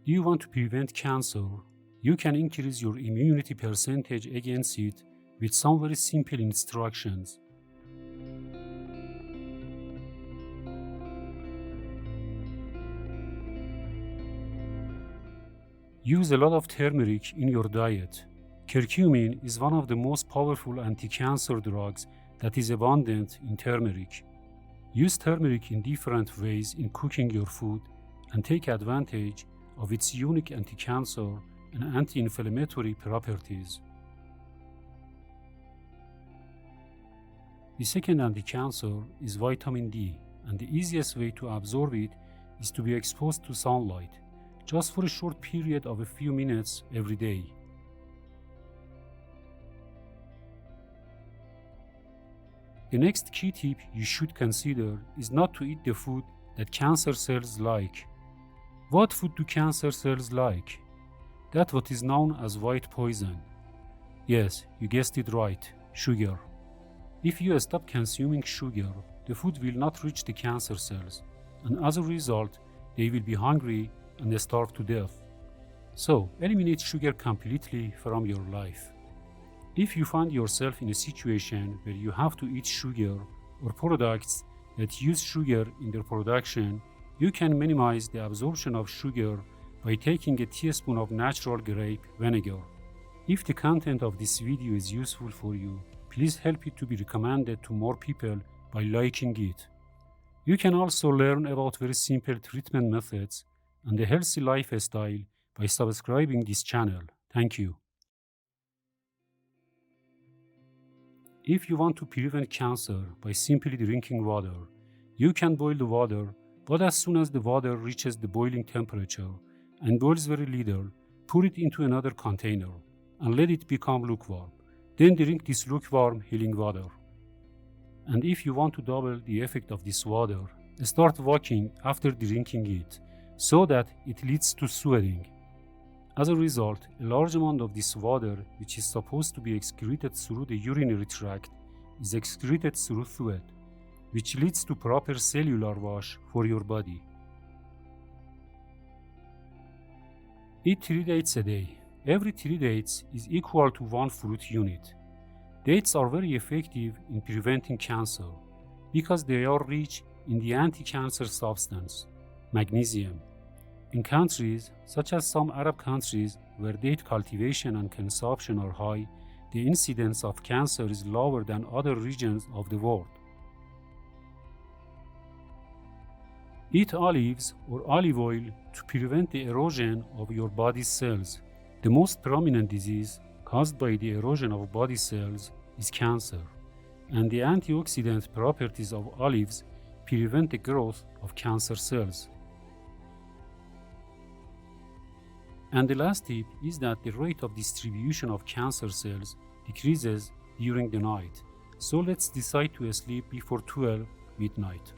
Do you want to prevent cancer? You can increase your immunity percentage against it with some very simple instructions. Use a lot of turmeric in your diet. Curcumin is one of the most powerful anti-cancer drugs that is abundant in turmeric. Use turmeric in different ways in cooking your food and take advantage of its unique anti-cancer and anti-inflammatory properties. The second anti-cancer is vitamin D, and the easiest way to absorb it is to be exposed to sunlight, just for a short period of a few minutes every day. The next key tip you should consider is not to eat the food that cancer cells like. What food do cancer cells like? That's what is known as white poison. Yes, you guessed it right, sugar. If you stop consuming sugar, the food will not reach the cancer cells, and as a result, they will be hungry and starve to death. So, eliminate sugar completely from your life. If you find yourself in a situation where you have to eat sugar or products that use sugar in their production, you can minimize the absorption of sugar by taking a teaspoon of natural grape vinegar. If the content of this video is useful for you, please help it to be recommended to more people by liking it. You can also learn about very simple treatment methods and a healthy lifestyle by subscribing this channel. Thank you. If you want to prevent cancer by simply drinking water, you can boil the water, but as soon as the water reaches the boiling temperature and boils very little, pour it into another container and let it become lukewarm. Then drink this lukewarm healing water. And if you want to double the effect of this water, start walking after drinking it, so that it leads to sweating. As a result, a large amount of this water, which is supposed to be excreted through the urinary tract, is excreted through sweat, which leads to proper cellular wash for your body. Eat 3 dates a day. Every 3 dates is equal to 1 fruit unit. Dates are very effective in preventing cancer because they are rich in the anti-cancer substance, magnesium. In countries such as some Arab countries where date cultivation and consumption are high, the incidence of cancer is lower than other regions of the world. Eat olives or olive oil to prevent the erosion of your body's cells. The most prominent disease caused by the erosion of body cells is cancer, and the antioxidant properties of olives prevent the growth of cancer cells. And the last tip is that the rate of distribution of cancer cells decreases during the night. So let's decide to sleep before 12 midnight.